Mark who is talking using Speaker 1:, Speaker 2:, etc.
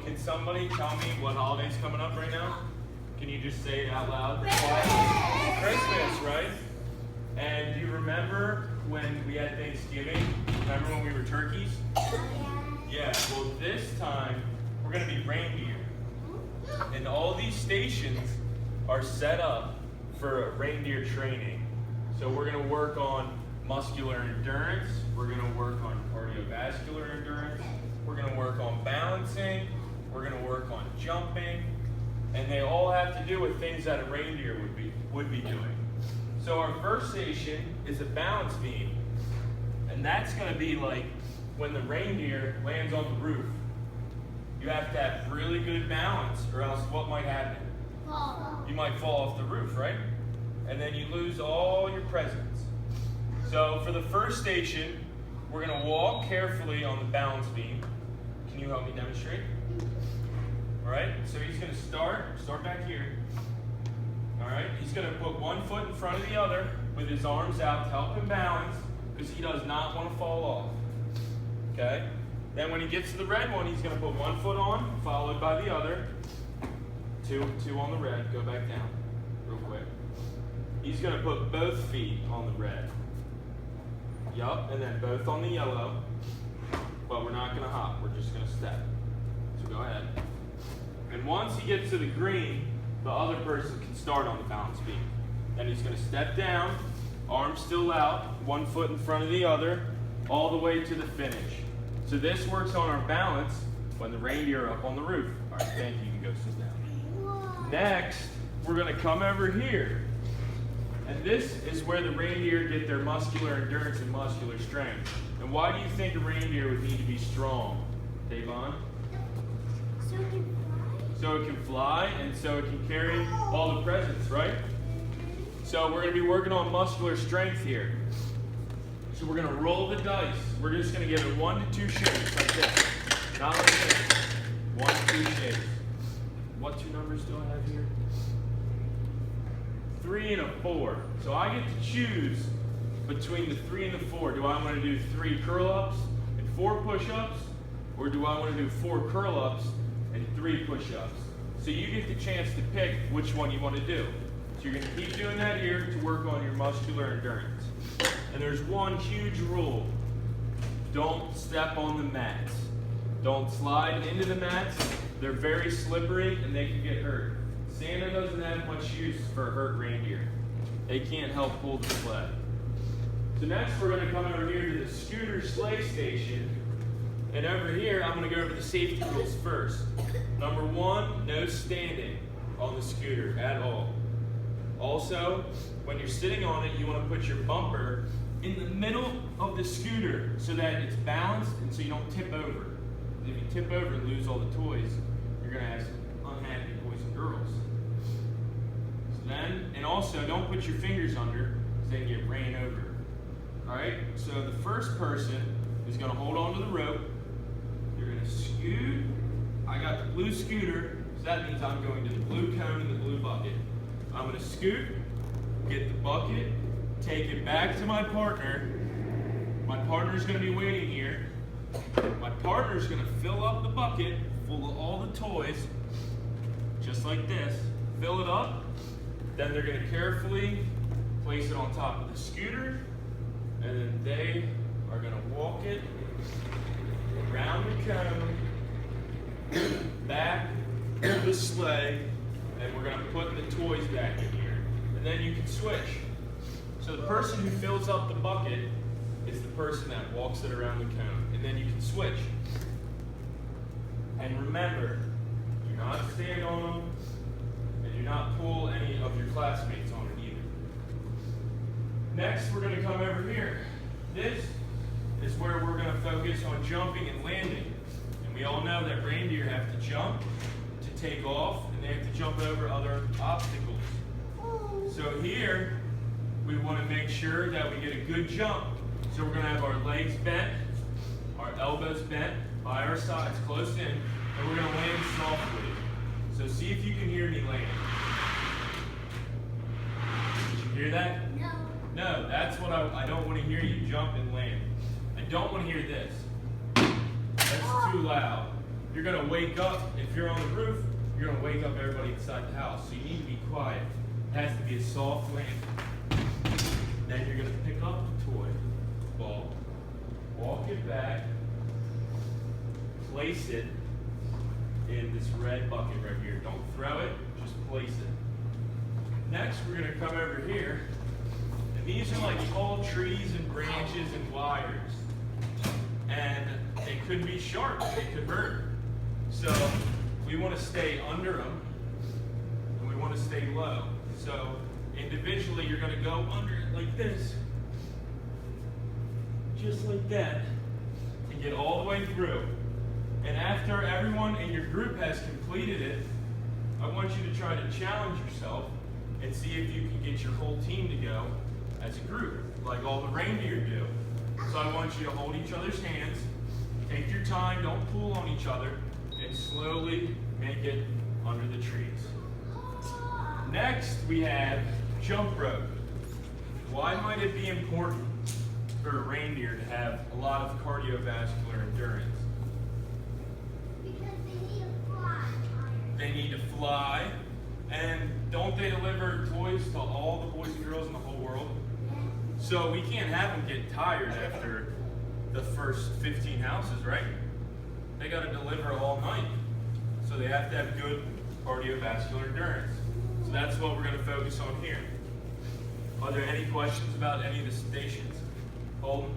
Speaker 1: can somebody tell me what holiday's coming up right now? Can you just say it out loud? Christmas, right? And do you remember when we had Thanksgiving? Remember when we were turkeys? Yeah, well this time we're going to be reindeer. And all these stations are set up for reindeer training. So we're going to work on muscular endurance, we're going to work on cardiovascular endurance, we're going to work on balancing, we're going to work on jumping, and they all have to do with things that a reindeer would be doing. So our first station is a balance beam, and that's going to be like when the reindeer lands on the roof. You have to have really good balance, or else what might happen? You might fall off the roof, right? And then you lose all your presents. So for the first station, we're going to walk carefully on the balance beam. Can you help me demonstrate? All right, so he's going to start back here. All right, he's going to put one foot in front of the other with his arms out to help him balance because he does not want to fall off. Okay, then when he gets to the red one, he's going to put one foot on, followed by the other. Two on the red, go back down real quick. He's going to put both feet on the red. Yup, and then both on the yellow, but we're not going to hop, we're just going to step. So go ahead. And once he gets to the green, the other person can start on the balance beam. Then he's going to step down, arms still out, one foot in front of the other, all the way to the finish. So this works on our balance when the reindeer are up on the roof. All right, thank you, you can go sit down. Next, we're going to come over here. And this is where the reindeer get their muscular endurance and muscular strength. And why do you think a reindeer would need to be strong, Davon? So it can fly, and so it can carry all the presents, right? So we're going to be working on muscular strength here. So we're going to roll the dice. We're just going to give it 1 to 2 shakes like this. Not like this. 1 to 2 shakes. What 2 numbers do I have here? 3 and a 4. So I get to choose between the 3 and the 4. Do I want to do 3 curl-ups and 4 push-ups? Or do I want to do 4 curl-ups and 3 push-ups? So you get the chance to pick which one you want to do. So you're going to keep doing that here to work on your muscular endurance. And there's one huge rule. Don't step on the mats. Don't slide into the mats. They're very slippery and they can get hurt. Santa doesn't have much use for a hurt reindeer. They can't help pull the sled. So next we're going to come over here to the scooter sleigh station. And over here, I'm going to go over the safety rules first. Number 1, no standing on the scooter at all. Also, when you're sitting on it, you want to put your bumper in the middle of the scooter so that it's balanced and so you don't tip over. If you tip over and lose all the toys, you're going to have some unhappy boys and girls. So then, and also, don't put your fingers under because they get ran over. Alright, so the first person is going to hold on to the rope. You're going to scoot. I got the blue scooter, so that means I'm going to the blue cone and the blue bucket. I'm going to scoot, get the bucket, take it back to my partner. My partner's going to be waiting here. My partner's going to fill up the bucket full of all the toys, just like this. Fill it up. Then they're going to carefully place it on top of the scooter, and then they are going to walk it around the cone, back to the sleigh, and we're going to put the toys back in here. And then you can switch. So the person who fills up the bucket is the person that walks it around the cone. And then you can switch. And remember, do not stand on them, and do not pull any of your classmates on it either. Next, we're going to come over here. This is where we're going to focus on jumping and landing. And we all know that reindeer have to jump to take off, and they have to jump over other obstacles. So here, we want to make sure that we get a good jump. So we're going to have our legs bent, our elbows bent by our sides, close in, and we're going to land softly. So see if you can hear me land. Did you hear that?
Speaker 2: No.
Speaker 1: No, that's what I don't want to hear you jump and land. I don't want to hear this. That's too loud. you're going to wake up, if you're on the roof, you're going to wake up everybody inside the house. So you need to be quiet. It has to be a soft landing. Then you're going to pick up the toy ball, walk it back, place it in this red bucket right here. Don't throw it, just place it. Next, we're going to come over here, and these are like tall trees and branches and wires. And they could be sharp, they could hurt. So we want to stay under them, and we want to stay low. So individually, you're going to go under it like this, just like that, and get all the way through. And after everyone in your group has completed it, I want you to try to challenge yourself and see if you can get your whole team to go as a group, like all the reindeer do. So I want you to hold each other's hands, take your time, don't pull on each other, and slowly make it under the trees. Next, we have jump rope. Why might it be important for a reindeer to have a lot of cardiovascular endurance?
Speaker 2: Because they need to fly.
Speaker 1: They need to fly, and don't they deliver toys to all the boys and girls in the whole world? So we can't have them get tired after the first 15 houses, right? They got to deliver all night. So they have to have good cardiovascular endurance. So that's what we're going to focus on here. Are there any questions about any of the stations? Holden?